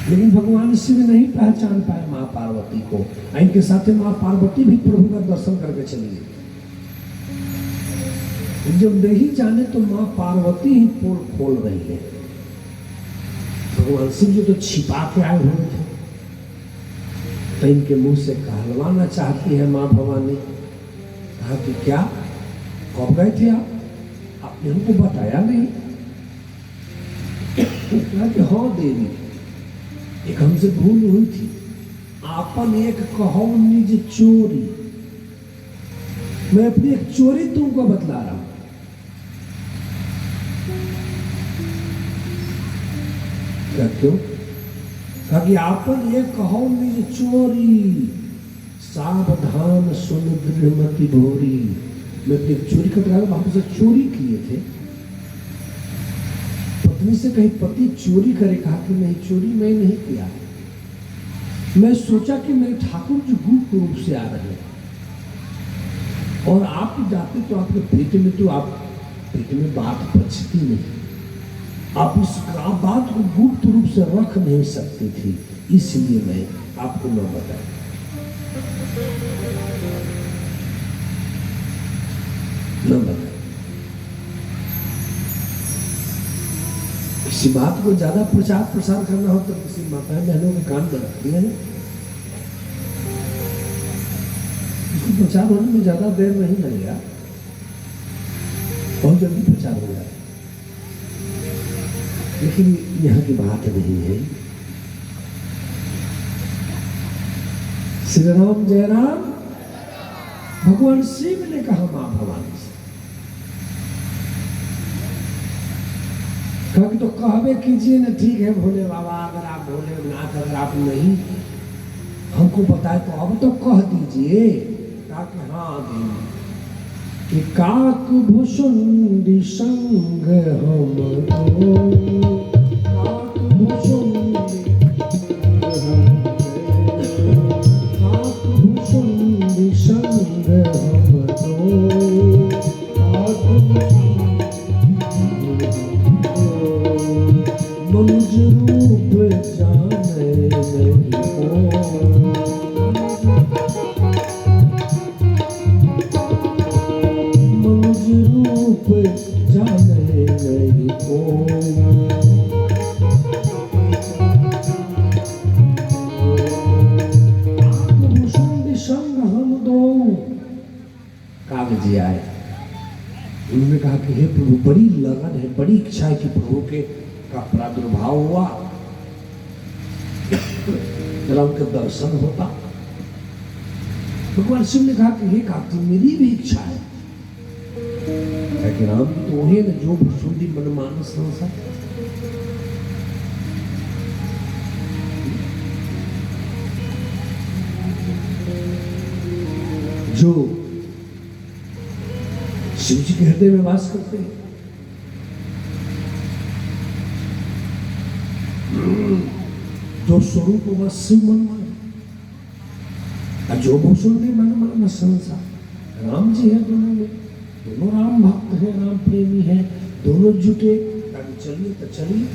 लेकिन भगवान शिव नहीं पहचान पाए माँ पार्वती को। इनके साथ माँ पार्वती भी प्रभु का दर्शन करके चली गई। जब नहीं जाने तो माँ पार्वती ही पोल खोल रही है। भगवान शिव जी तो छिपा के आए हुए थे, तो इनके मुंह से कहलवाना चाहती है माँ भवानी। कहा कि क्या कब गए थे आपने हमको बताया नहीं। कहा कि हाँ देवी, एक हमसे भूल हुई थी, आपन एक कहो निज चोरी। मैं अपनी एक चोरी तुमको बतला रहा हूं। क्या क्यों? कहा कि आपन एक कहो निज चोरी, सावधान सुन दृढ़मति भोरी। मैं अपनी चोरी का बता रहा हूं, हमसे चोरी किए थे। पत्नी से कहीं पति चोरी करे? कहा कि नहीं, चोरी मैं नहीं किया। मैं सोचा कि मेरे ठाकुर जी गुप्त रूप से आ रहे हैं और आप जाते तो आपके पेट में, तो आप पेट में बात बचती नहीं, आप इस बात को गुप्त रूप से रख नहीं सकती थी, इसलिए मैं आपको न बताया। न बताया। किसी बात को ज्यादा प्रचार प्रसार करना हो तो किसी माता बहनों के कान में रख दिया है। इसको प्रचार होने में ज्यादा देर नहीं लगेगा, बहुत जल्दी प्रचार हो जाए। लेकिन यहाँ की बात नहीं है। श्री राम जय राम। भगवान शिव ने कहा मां भवानी से, कहा कि तो कहवे कीजिए ना, ठीक है भोले बाबा, अगर आप भोलेनाथ अगर आप नहीं हमको बताए तो अब तो कह दीजिए। कहा कि हाँ देवी, कि काक भुसुंडी संग हम काक भुसुंडी संग हम मनुज रूप जाने मनुज रूप जाने नहीं को। संग हम दो। कागजी आए, उन्होंने कहा कि हे प्रभु, बड़ी लगन है, बड़ी इच्छा है कि प्रभु के का प्रादुर्भाव हुआ, जरा उनके दर्शन होता। भगवान शिव ने कहा कि हे काकी, मेरी भी इच्छा है। कि राम जी तो वही है जो भुसुंडी मनमानस संसार। जो शिव जी के हृदय में वास करते हैं, जो स्वरूप वह शिव मनमान, जो भूषुंडी मनमान संसार। राम जी है दोनों में, दोनों राम भक्त है, राम प्रेमी है, दोनों जुटे। चलिए तो चलिए।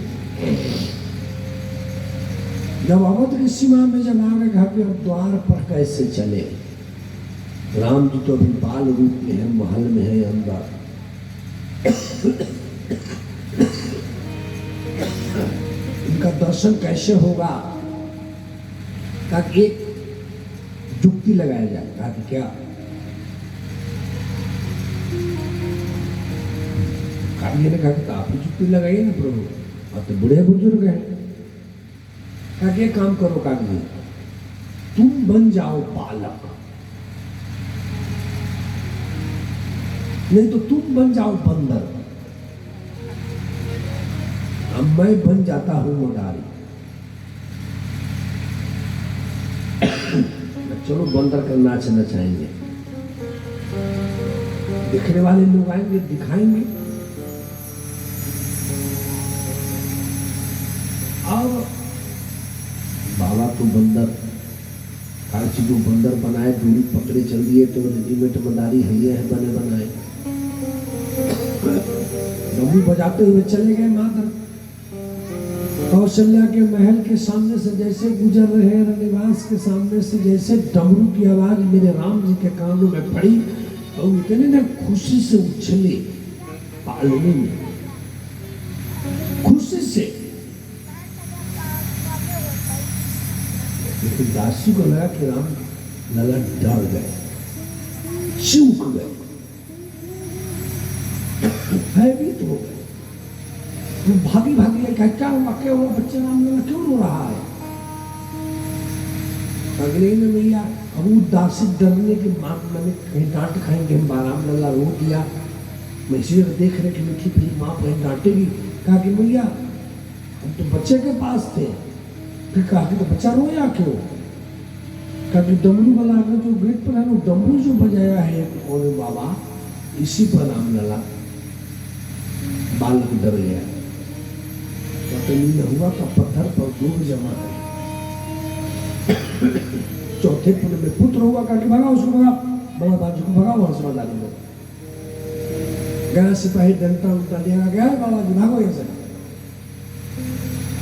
जब अवध की सीमा में जब आ गए, कहा कि अब द्वार पर कैसे चले। राम जी तो अभी बाल रूप में है, महल में है अंदर। इनका दर्शन कैसे होगा? कहा कि एक जुक्ति लगाया जाए। कहा कि क्या? काव्य ने कहा कि आप ही जुक्ति लगाइए ना प्रभु, आप तो बूढ़े बुजुर्ग हैं। कहा कि काम करो काव्य, तुम बन जाओ बालक, नहीं तो तुम बन जाओ बंदर, अब मैं बन जाता हूं मदारी। चलो बंदर का नाच नचाएंगे, दिखने वाले लोग आएंगे, दिखाएंगे। अब बाबा तो बंदर, हर चीज बंदर बनाए, दूरी पकड़े चल दिए, तो रेडीमेड मदारी है बने बनाए। डमरू बजाते हुए चले गए माधव। कौशल्या के महल के सामने से जैसे गुजर रहे रनिवास के सामने से जैसे डमरू की आवाज मेरे राम जी के कानों में पड़ी और इतने ना खुशी से उछले पालने में, खुशी से। लेकिन दासी को लगा कि राम लला डर गए, चूक गए, भयभीत हो गए। वो भागी भागी कहा क्या हुआ, क्या हुआ, बच्चे राम लला क्यों रो रहा है? अगले ने भैया अब वो दासी डरने के मैंने कहीं डांट खाएंगे, हम राम लला रो दिया, मैं इसी देख रहे कि मीठी फिर माँ कहीं डांटेगी। कहा कि भैया हम तो बच्चे के पास थे। फिर कहा कि तो बच्चा रोया क्यों? कहा कि डमरू वाला जो गेट पर है वो डमरू जो बजाया है और बाबा इसी पर राम लला बालक डर गया। हुआ का पत्थर पर दूर जमा है। चौथे पुत्र में पुत्र हुआ, कहा कि भगा उसको, भगा बड़ा बाजू को, भगा वहां से डाली लो। गया सिपाही डंडा उल्टा लिया गया, बाबा जी भागो यहाँ से।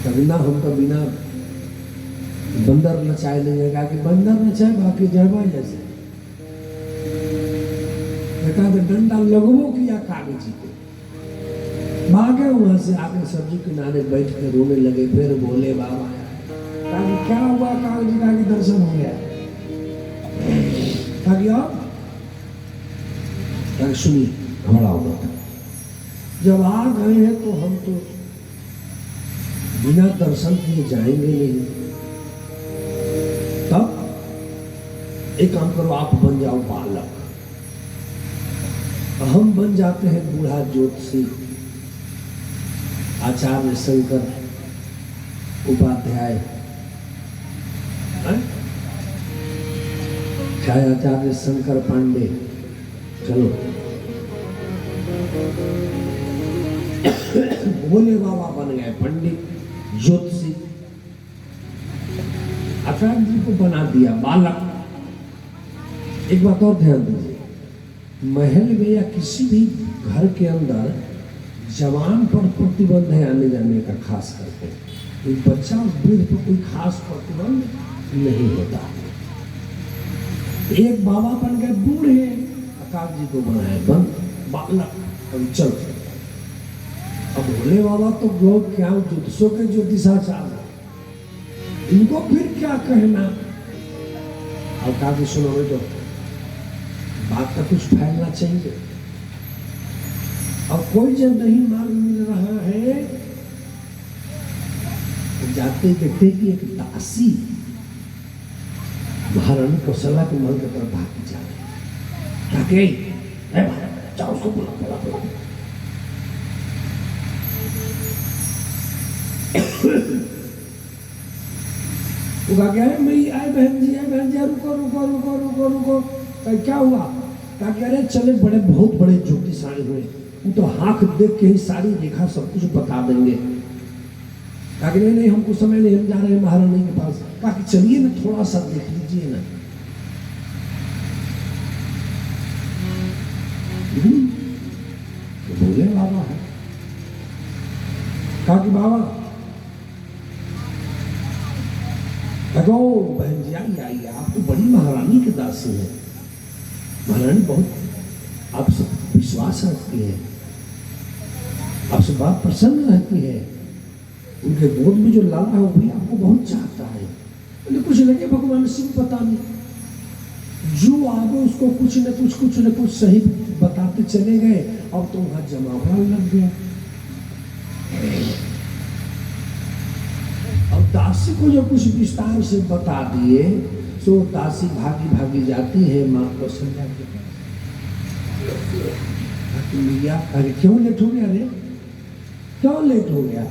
कभी ना हम तो बिना बंदर नचाए नहीं, कहा कि बंदर नचाए बाकी जयमा जैसे। कहा डंडा लगवो किया कागजी को, भागे वहां से, आगे सब्जी किनारे बैठ कर रोने लगे। फिर बोले बाबा कहा क्या हुआ? कागजी का दर्शन हो गया। कहा सुनिए हमारा होगा, जब आ गए हैं तो हम तो बिना दर्शन किए जाएंगे नहीं। तब एक काम करो, आप बन जाओ बालक, हम बन जाते हैं बूढ़ा ज्योतिषी आचार्य शंकर उपाध्याय, चाहे आचार्य शंकर पांडे। चलो भोले बाबा बन गए पंडित ज्योतिषी, आचार्य जी को बना दिया बालक। एक बात और ध्यान दीजिए, महल में या किसी भी घर के अंदर जवान पर प्रतिबंध है आने जाने का, खास करके एक बच्चा और वृद्ध पर कोई खास प्रतिबंध नहीं होता। एक बाबा बन गए बूढ़े, आकाश जी को बनाए बंद बालक, अब चल। अब भोले बाबा तो लोग क्या ज्योतिषों के ज्योतिषाचार्य, इनको फिर क्या कहना। अब कहा कि सुनो तो बात का कुछ फैलना चाहिए। अब कोई जब नहीं मार्ग मिल रहा है तो जाते देखते कि एक दासी महारानी कौशल्या के महल की तरफ भागी जा रही। जाओ उसको बुला बुला बुला। वो कहा गया मैं आए बहन जी, आए बहन जी, रुको रुको रुको रुको रुको। क्या हुआ? कहा कि अरे चले बड़े बहुत बड़े ज्योतिषी हुए, वो तो आंख देख के ही सारी रेखा सब कुछ बता देंगे। कहा कि नहीं हमको समय नहीं, हम जा रहे हैं महारानी के पास। कहा कि चलिए ना थोड़ा सा देख लीजिए ना। तो बोले बाबा है। कहा कि बाबा कहो बहन जी आइए आइए, आप तो बड़ी महारानी के दासी हैं, महारानी बहुत आपसे विश्वास रखती है, आपसे बात प्रसन्न रहती है, उनके गोद में जो लाला है वो भी आपको बहुत चाहता है। कुछ लगे भगवान शिव पता नहीं, जो आगे उसको कुछ न कुछ सही बताते चले गए, अब तो वहां जमावड़ा लग गया। अब दासी को जो कुछ विस्तार से बता दिए तो दासी भागी भागी जाती है माँ कौशल्या के पास। क्यों लेट हो गया रे, क्यों लेट हो गया?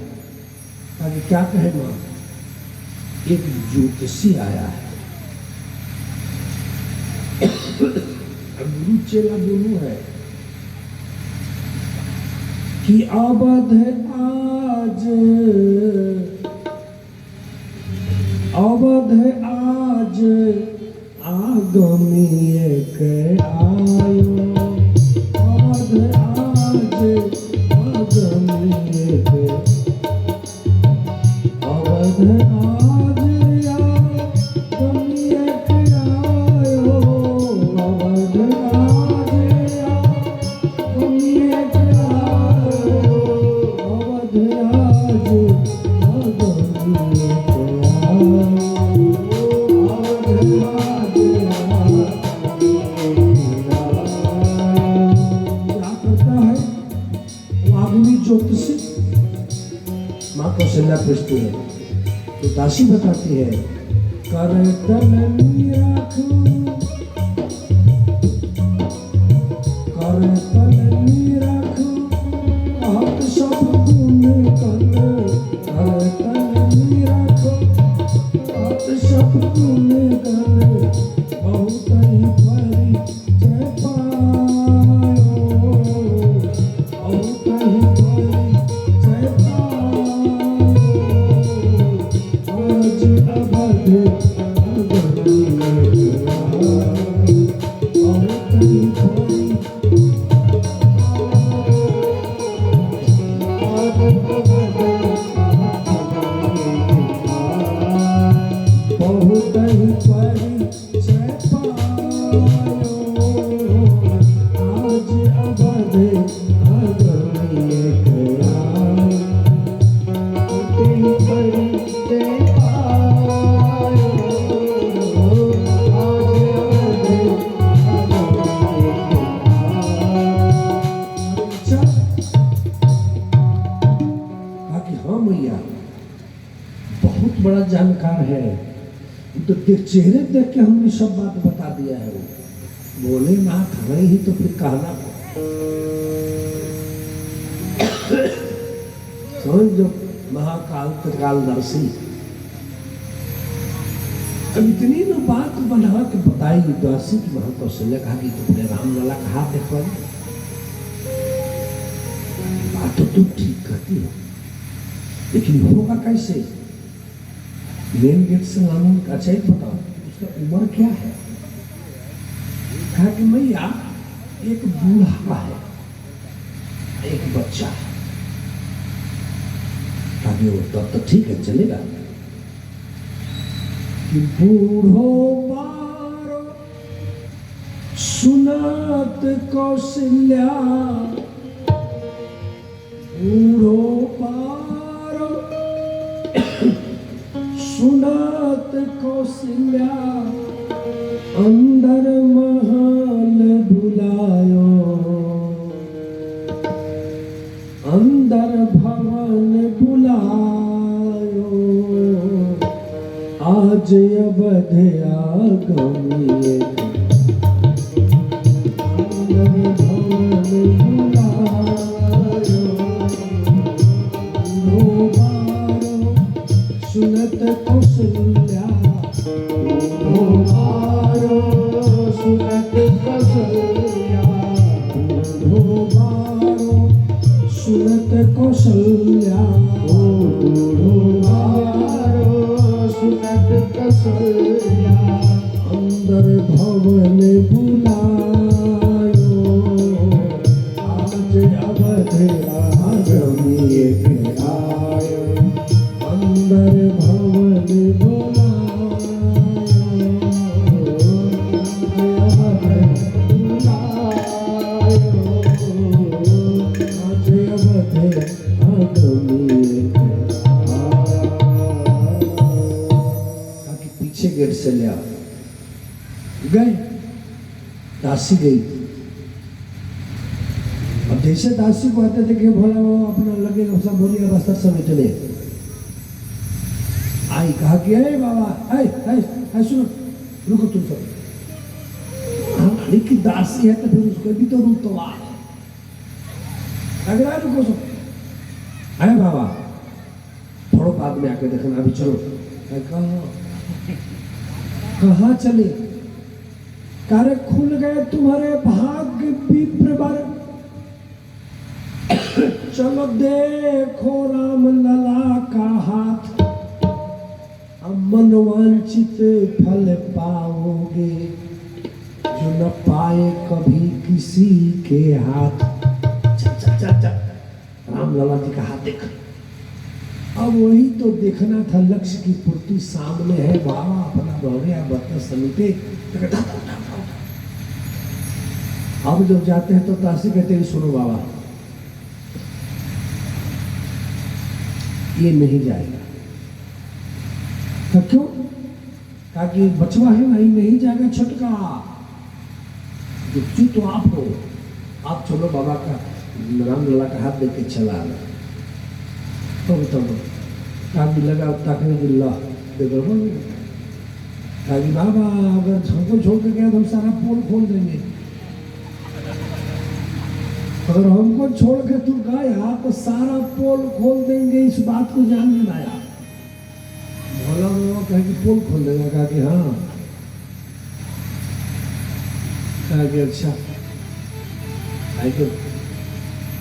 अरे क्या कहे माँ, एक ज्योतिषी आया है, गुरु चेला दोनों है कि अवध आज आज आगमी एक आयो, अवध आज आगमी एक पूछती है तो दासी बताती है कर तलनी राखू आप सब गुण कर तलनी राखो आप सब गुण कर बहुत ही परिचय पायो बहुत ही परिचय बड़ा जानकार है तो चेहरे देख के हमने सब बात बता दिया है। वो बोले नाथ हमें ही तो फिर कहना समझ जो महाकाल त्रिकालदर्शी अब इतनी ना बात बना के बताई दासी की महाकौशल्या कहा कि तुमने रामलला कहा देखो बात तो तुम ठीक कहती हो लेकिन होगा कैसे मेन गेट से लाना अच्छा ही बताओ उसका उम्र क्या है। कहा कि मैया एक बूढ़ा है एक बच्चा है। आगे वो तब तो ठीक है चलेगा कि बूढ़ो पारो सुनात कौशल्या बूढ़ो पारो सुनात कौशल्या अंदर महल बुलायो अंदर भवन बुलायो आज अवध आगमिए अंदर भवन बुलायो सुनत कौशल्या सुनत कौशल्या सुनत कौशल्या सुनत कौशल्या अंदर भवन बुलायो आज अवध आगमिए आयो अंदर भवन बुलायो आज अवध आगमिए ताकि पीछे गेट से ले आओ गए दासी गई। अब जैसे दासी को आते थे कि भोला बाबा अपना लगे सब बोलिए बस्तर सब चले आई कहा कि अरे बाबा ऐ सुनो रुको तुम सब लेकिन दासी है तो फिर उसको भी तो रूप तो अगर आए रुको सब अरे बाबा थोड़ा बाद में आके देखना अभी चलो कहाँ चले कार्य खुल गए तुम्हारे भाग्य विप्र बर चलो देखो राम लला का हाथ मनवांचित फल पाओगे जो न पाए कभी किसी के हाथ। चल राम लला जी का हाथ देख अब वही तो देखना था, लक्ष्य की पूर्ति सामने है, बाबा अपना दौड़े बर्तन समीटे। अब जब जाते हैं तो तासी कहते हैं सुनो बाबा ये नहीं जाएगा। तो क्यों? कहा कि बचवा है नहीं, नहीं जाएगा छटका। दुखी तो आप हो, आप चलो बाबा का राम लला का हाथ देके चला आना। तो बताओ आप भी लगा ताकने की ला देखो कि बाबा अगर हमको छोड़ के गया तो हम सारा पोल खोल देंगे। अगर हमको छोड़ के तू गया तो सारा पोल खोल देंगे, इस बात को जान में आया। भोला बाबा कहे कि पोल खोल देगा? कहा कि हाँ। कहा कि अच्छा,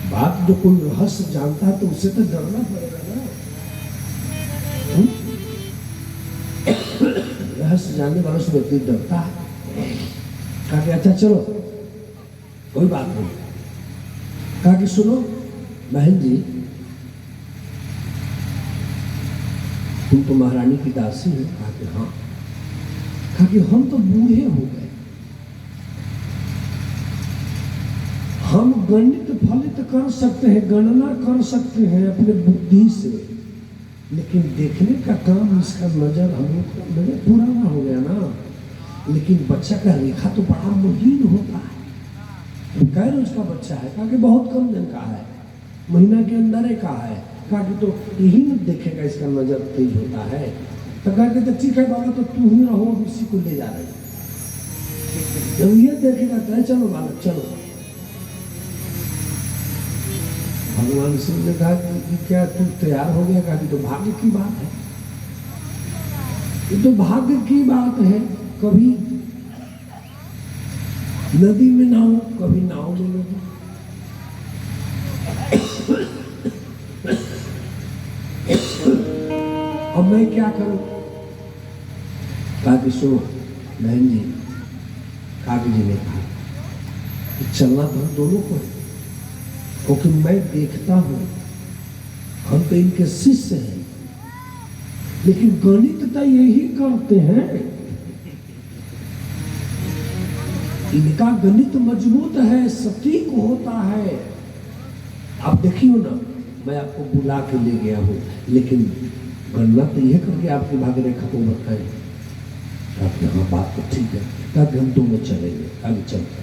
बात जो कोई रहस्य जानता है तो उससे तो डरना पड़ेगा ना। रहस्य जानने वालों से व्यक्ति डरता है। कहा कि अच्छा चलो कोई बात नहीं। कहा कि सुनो बहन जी, तुम तो महारानी की दासी हो। कहा कि हाँ। कहा कि हम तो बूढ़े हो गए, हम गणित फलित कर सकते हैं, गणना कर सकते हैं अपने बुद्धि से, लेकिन देखने का काम इसका नजर हम लोग का नजर पुराना हो गया ना। लेकिन बच्चा का रेखा तो बड़ा महीन होता है। कै रोज का बच्चा है? कहा कि बहुत कम दिन का है, महीना के अंदर का है। कहा कि तो यही न देखेगा, इसका नजर तेज होता है। तो कहा कि तो ठीक है बाबा, तो तू ही रहो, अब इसी को ले जा रहे। जब ये देखेगा तो चलो बालक चलो। भगवान शिव ने कहा कि क्या तू तैयार हो गया? कहा कि तो भाग्य की बात है, ये तो भाग्य की बात है। कभी नदी में नाव, कभी नाव में नदी। अब मैं क्या करूं? कहा कि सुनो बहन जी, काकी जी ने कहा कि चलना तो दोनों को है, क्योंकि मैं देखता हूं हम तो इनके शिष्य हैं, लेकिन गणित तो यही करते हैं। इनका गणित मजबूत है, सटीक होता है। आप देखियो ना, मैं आपको बुला के ले गया हूं, लेकिन गणना तो यह करके आपकी भाग्य रेखा को बताएं। आपने हाँ बात तो ठीक है। कहा हम दोनों चलेंगे। आगे चलते।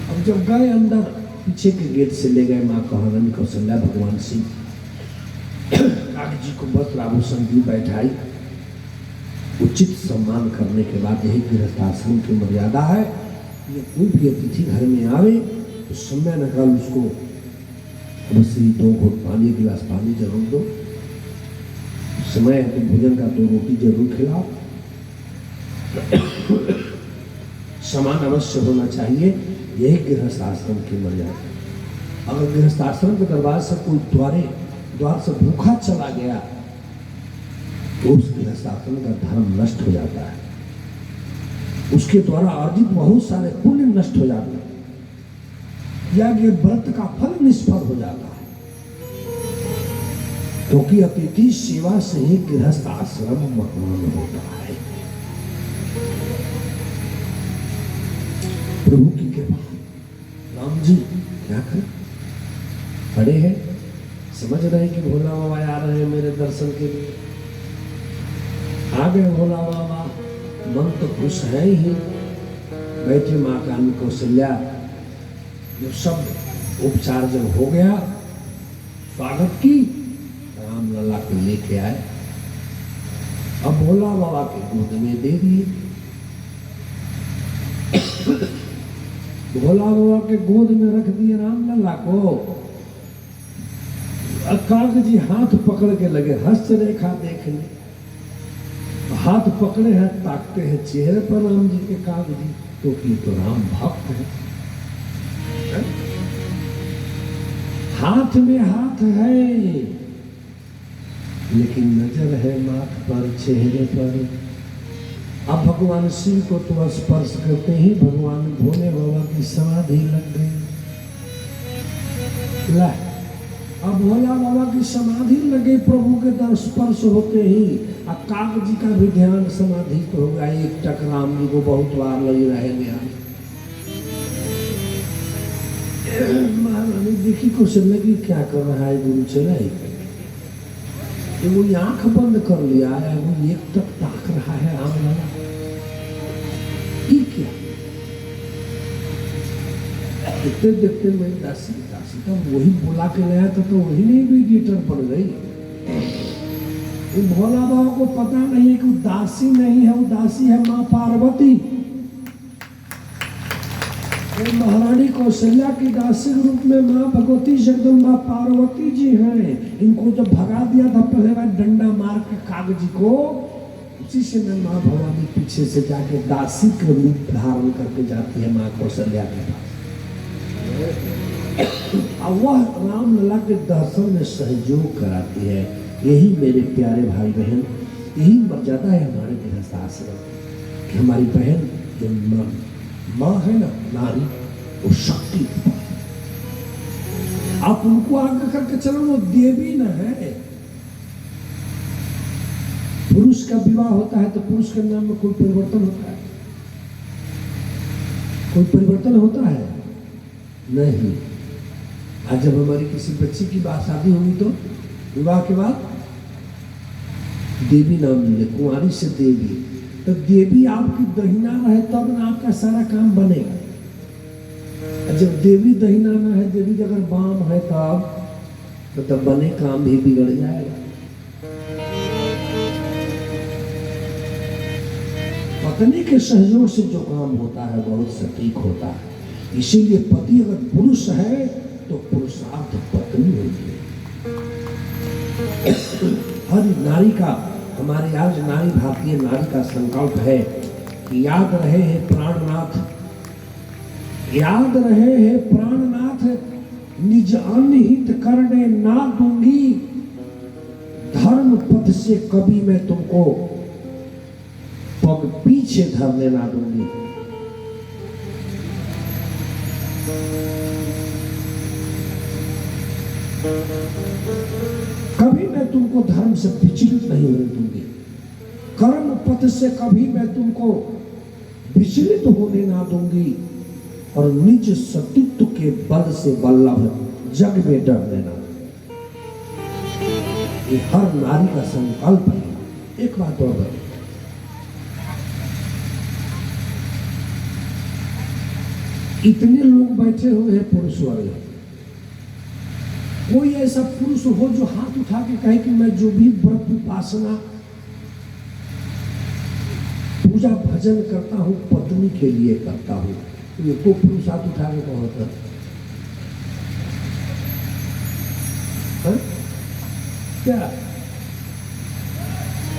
अब जब गए अंदर, पीछे के गेट से ले गए माँ कहानी कौशल्या भगवान सिंह। काकी जी को बस आभूषण दी, बैठाई। उचित सम्मान करने के बाद यही गृहस्थ आश्रम की मर्यादा है। ये कोई भी अतिथि घर में आवे तो समय निकाल उसको बस 2 घूंट पानी, गिलास पानी जरूर दो। समय है तो भोजन का 2 रोटी जरूर खिलाओ। समान अवश्य होना चाहिए, यही गृहस्थ आश्रम की मर्यादा। अगर गृहस्थ आश्रम के दरबार से कोई द्वार से भूखा चला गया तो उस गृहस्थ आश्रम का धर्म नष्ट हो जाता है, उसके द्वारा अर्जित बहुत सारे पुण्य नष्ट हो जाते हैं, या ये व्रत का फल निष्फल हो जाता है। क्योंकि अतिथि सेवा से ही गृहस्थ आश्रम महान होता है। प्रभु की कृपा। राम जी क्या करें, खड़े हैं, समझ रहे हैं कि भोला बाबा आ रहे हैं मेरे दर्शन के लिए। आ गए भोला बाबा, मन तो खुश है ही। बैठे माँ कान कौशल्या, जब सब उपचार जब हो गया, स्वागत की, राम लला को लेके आए। अब भोला बाबा के गोद में दे दिए। भोला बाबा के गोद में रख दिए राम लला को। काग जी हाथ पकड़ के लगे हस्त रेखा देखने। हाथ पकड़े हैं, ताकते हैं चेहरे पर राम जी के। काग जी तो राम भक्त है। हाथ में हाथ है, लेकिन नजर है माथ पर, चेहरे पर। अब भगवान शिव को तो स्पर्श करते ही भगवान भोले बाबा की समाधि लग गई। ला अब भोला बाबा की समाधि लगे प्रभु के स्पर्श होते ही काग जी का भी ध्यान समाधित हो गया। एक टक राम जी को बहुत बार लगे रहेंगे। महारानी देखी को से लगी क्या कर रहा है गुरु चले, वो आंख बंद कर लिया है, वो एक टक ताक रहा है आम वाला, ये क्या? देखते देखते मेरी दासी तो वही बुला के लाया था, तो वही नहीं मीडिएटर बन गई। भोला बाबा को पता नहीं है कि दासी नहीं है, वो दासी है माँ पार्वती। महारानी कौशल्या की दासी के रूप में माँ भगवती जगदम्बा माँ पार्वती जी हैं। इनको जब भगा दिया था पहले बार डंडा मार के कागजी को, उसी से मैं माँ भवानी पीछे से जाके दासी के रूप धारण करके जाती है माँ कौशल्या के पास। वह रामलला के दर्शन में सहयोग कराती है। यही मेरे प्यारे भाई बहन, यही मर्यादा है हमारे गृहस्थाश्रम कि हमारी बहन जो माँ है ना, नारी, वो शक्ति। आप उनको आगे करके चलो, वो देवी न है। पुरुष का विवाह होता है तो पुरुष के नाम में कोई परिवर्तन होता है? कोई परिवर्तन होता है? नहीं। आज जब हमारी किसी बच्ची की बात शादी होगी तो विवाह के बाद देवी नाम मिले, कुंवारी से देवी। तो देवी आपकी दहिना रहे तब ना आपका सारा काम बनेगा। जब देवी दहिना ना है, देवी अगर बाम है तब बने काम भी बिगड़ जाएगा। पत्नी के सहयोग से जो काम होता है बहुत सटीक होता है। इसीलिए पति अगर पुरुष है तो पुरुषार्थ पत्नी होती है। हर नारी का, हमारे आज नारी भारतीय नारी का संकल्प है कि याद रहे हैं प्राणनाथ, याद रहे हैं प्राणनाथ, निज अनहित करने ना दूंगी, धर्म पथ से कभी मैं तुमको पग पीछे धरने ना दूंगी। कभी मैं तुमको धर्म से विचलित नहीं होने दूंगी, कर्म पथ से कभी मैं तुमको विचलित होने ना दूंगी, और निज सतीत्व के बल से वल्लभ जग में डरने ना। ये हर नारी का संकल्प है। एक बात और है, इतने लोग बैठे हुए हैं पुरुष वाले, कोई ऐसा पुरुष हो जो हाथ उठा के कहे कि मैं जो भी व्रत उपासना पूजा भजन करता हूं पत्नी के लिए करता हूं? ये तो पुरुष हाथ उठा के कहता है क्या?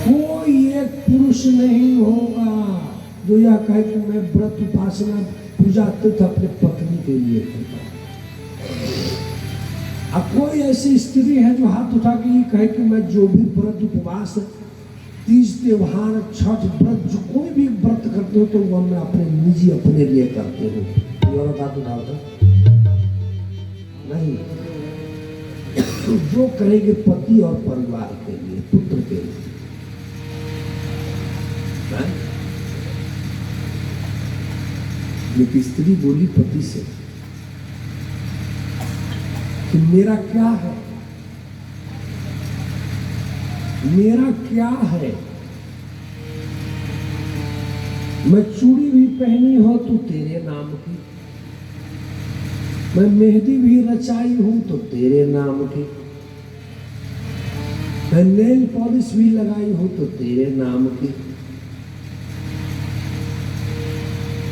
कोई एक पुरुष नहीं होगा जो यह कहे कि मैं व्रत उपासना पूजा तथा अपने पत्नी के लिए करता हूं। अब कोई ऐसी स्त्री है जो हाथ उठा के ये कहे कि मैं जो भी व्रत उपवास, तीज त्योहार, छठ व्रत, जो कोई भी व्रत करते हो तो वह मैं अपने निजी अपने लिए करते हो। और हाथ उठाओ नहीं, तो जो करेंगे पति और परिवार के लिए, पुत्र के लिए। लेकिन स्त्री बोली पति से कि मेरा क्या है, मेरा क्या है, मैं चूड़ी भी पहनी हो तो तेरे नाम की, मैं मेहंदी भी रचाई हूं तो तेरे नाम की, मैं नेल पॉलिश भी लगाई हूं तो तेरे नाम की,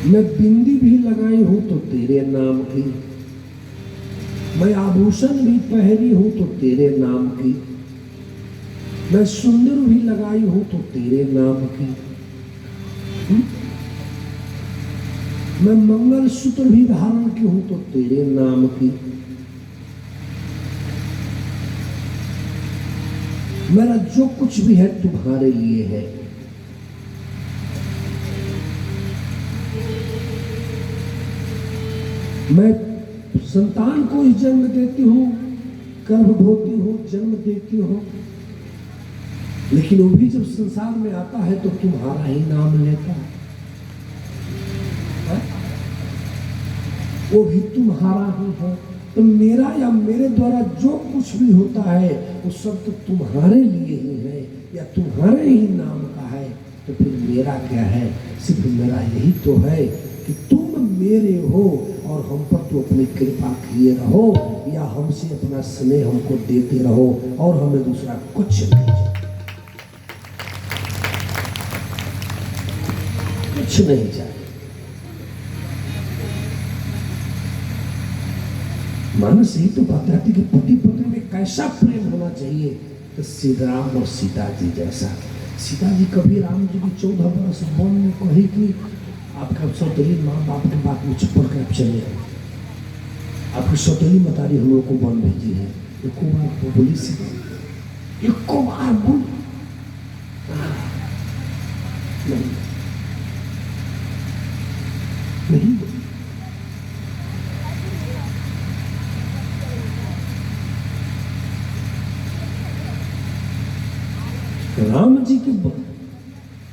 मैं बिंदी भी लगाई हूं तो तेरे नाम की, मैं आभूषण भी पहनी हूं तो तेरे नाम की, मैं सुंदर भी लगाई हूं तो तेरे नाम की, मैं मंगल सूत्र भी धारण की हूं तो तेरे नाम की, मेरा जो कुछ भी है तुम्हारे लिए है। मैं संतान को ही जन्म देती हूं गर्भवती हो, जन्म देती हो, लेकिन वो भी जब संसार में आता है तो तुम्हारा ही नाम लेता है, वो भी तुम्हारा ही है। तो मेरा या मेरे द्वारा जो कुछ भी होता है वो सब तो तुम्हारे लिए ही है या तुम्हारे ही नाम का है। तो फिर मेरा क्या है? सिर्फ मेरा यही तो है कि तुम मेरे हो और हम पर तो अपनी कृपा किए रहो या हमसे अपना स्नेह हमको देते रहो और हमें दूसरा कुछ नहीं चाहिए, कुछ नहीं चाहिए। मानस यही तो बताती कि पति पत्नी में कैसा प्रेम होना चाहिए, तो श्री राम और सीता जी जैसा। सीता जी कभी राम जी की 14 बरस वन में कही कि आपका सौतेली माँ बाप की बात में चुप कर चले, आपकी सौतेली मतारी हम लोग को वन भेजी है। एको बार बोली सीता, एको बार बोल नहीं बोली।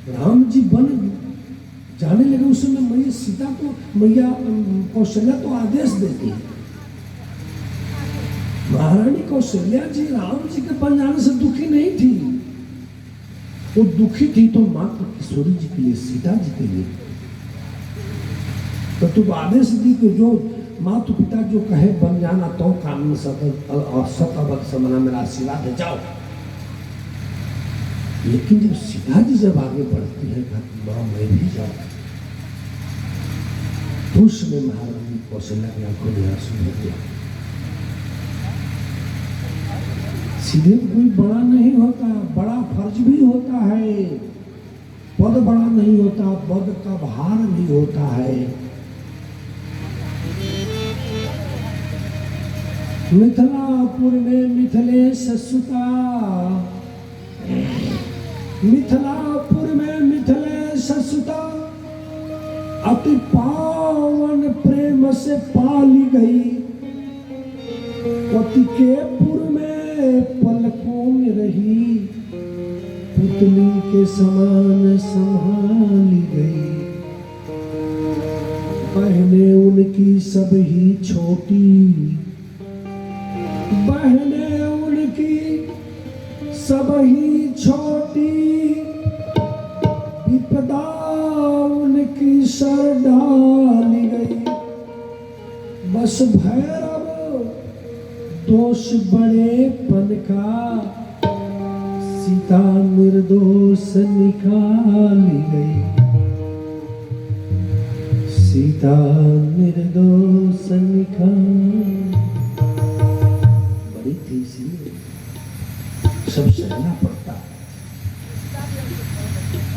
राम जी बन जाने लगे उस समय मैया सीता को, मैया कौशल्या तो आदेश देती है। महारानी कौशल्या जी राम जी के बन जाने से दुखी नहीं थी, वो दुखी थी तो मात्र किशोरी जी के लिए, सीता जी के लिए। तो तुम आदेश दी कि जो माता पिता जो कहे बन जाना तो कानून सत समना मेरा आशीर्वाद है, जाओ। लेकिन जब सीता जी जब आगे बढ़ती है माँ मैं भी जाऊँ, तो उस समय महारानी कौशल्या की आंखों में आंसू भर गया। सीधे कोई बड़ा नहीं होता, बड़ा फर्ज भी होता है, पद बड़ा नहीं होता, पद का भार भी होता है। मिथिलापुर में मिथिलेश सुता, मिथिलापुर में मिथिलेश सुता, अति पावन प्रेम से पाली गई। पति के पुर में पलकों में रही, पुतली के समान संभाली गई। बहने उनकी सब ही छोटी, बहने उनकी सब ही छोटी, विपदा उनकी सर डाली गई। बस भैरव दोष बड़ेपन का, सीता निर्दोष निकाली गई। सीता निर्दोष निकाली, बड़ी थी इसलिए सब सहना पड़ता।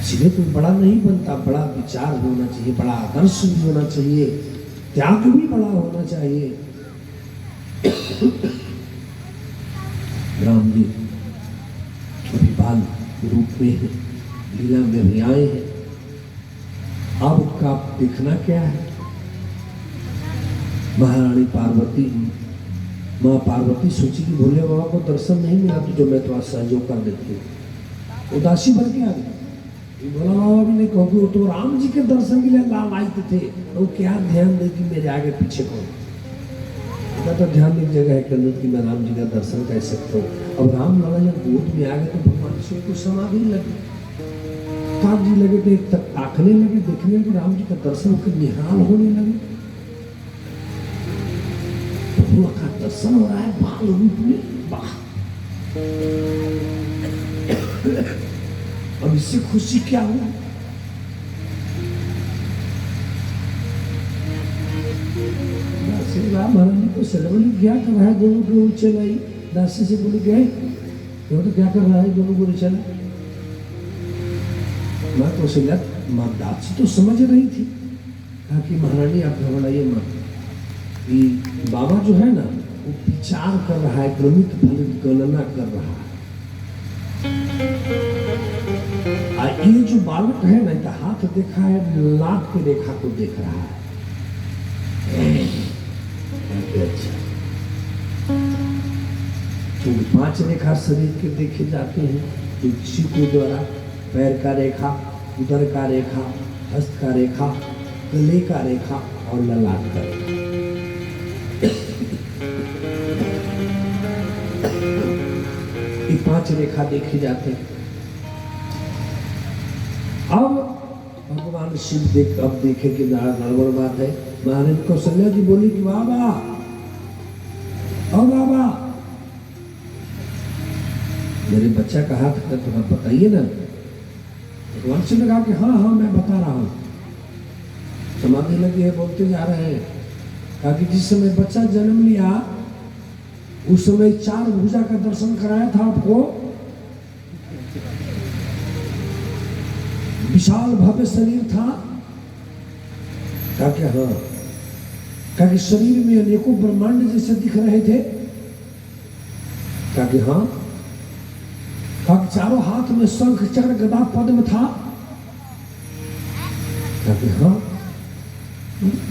इसलिए कोई बड़ा नहीं बनता, बड़ा विचार होना चाहिए, बड़ा आदर्श भी होना चाहिए, त्याग भी बड़ा होना चाहिए। राम जी अभी बाल रूप में है, लीला में भी आए हैं। अब उनका देखना क्या है? महारानी पार्वती, माँ पार्वती सोची कि भोले बाबा को दर्शन नहीं मिला तो जो मैं तुम्हारा सहयोग कर देती हूँ। उदासी भर के आ गई। भोला बाबा भी नहीं कहोगे, वो तो राम जी के दर्शन के लिए लाल आए थे, वो क्या ध्यान दे कि मेरे आगे पीछे कौन। तो ध्यान एक जगह है कि मैं राम जी का दर्शन कर सकता हूँ। अब राम लाला जब गोद में आ गए तो भगवान शिव को समाधि लगी, काग जी लगे तो एक तक ताकने लगे, देखने लगे राम जी का दर्शन कर निहाल होने लगे। प्रभु का दर्शन हो रहा है बाल रूप में, वाह। अब इससे खुशी क्या हुआ? राम महारानी को बोली क्या कर रहा है, दोनों को ऊंचे लाई। दासी से बोली गए तो क्या कर रहा है, दोनों को चला। मैं तो सिला माँ दासी तो समझ रही थी, कहा कि महारानी आप घबराइए मत, कि बाबा जो है ना वो विचार कर रहा है, क्रमिक फलित गणना कर रहा है। ये जो बालक है ना, तो हाथ देखा है, लाभ की रेखा को देख रहा है। अच्छा तो 5 रेखा शरीर के देखे जाते हैं, जो किसी के द्वारा पैर का रेखा, उदर का रेखा, हस्त का रेखा, गले का रेखा और ललाट का रेखा। ये 5 रेखा देखे जाते हैं। अब भगवान शिव अब देखे कि गड़बड़ बात है। महाराज कौशल्या जी बोली कि बाबा, बाबा मेरे बच्चा का हाथ है, तो आप बताइए ना। भगवान से लगा कि हाँ हाँ मैं बता रहा हूं। समाधि लगी है, बोलते जा रहे हैं। कहा कि जिस समय बच्चा जन्म लिया उस समय 4 भुजा का दर्शन कराया था आपको। विशाल भव्य शरीर था। कहा कि हाँ। कहा कि शरीर में अनेकों ब्रह्मांड जैसे दिख रहे थे। कहा कि हाँ। कहा कि चारों हाथ में शंख चक्र गदा पद्म था। कहा कि हाँ।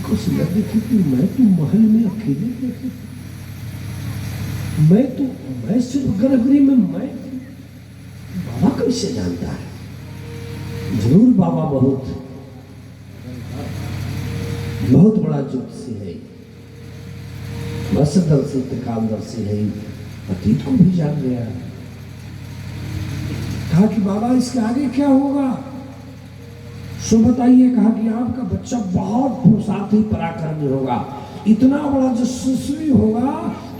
कुछ न देखी कि मैं तो महल में अकेले देखे, मैं सिर्फ गर्भगृह में, मैं बाबा कैसे जानता है? जरूर बाबा बहुत बड़ा ज्योतिषी है, वसदर्शी त्रिकालदर्शी है, अतीत को भी जान गया। कहा कि बाबा इसके आगे क्या होगा सो बताइए। कहा कि आपका बच्चा बहुत पुरुषार्थी पराक्रमी होगा, इतना बड़ा यशस्वी होगा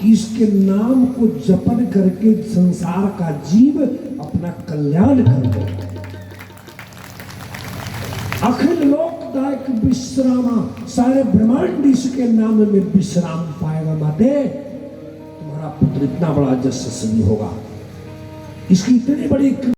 कि इसके नाम को जपन करके संसार का जीव अपना कल्याण कर दे। अखिल लोकदायक विश्रामा, सारे ब्रह्मांड इसके नाम में विश्राम पाएगा। माते तुम्हारा पुत्र इतना बड़ा यशस्वी होगा, इसकी इतनी बड़ी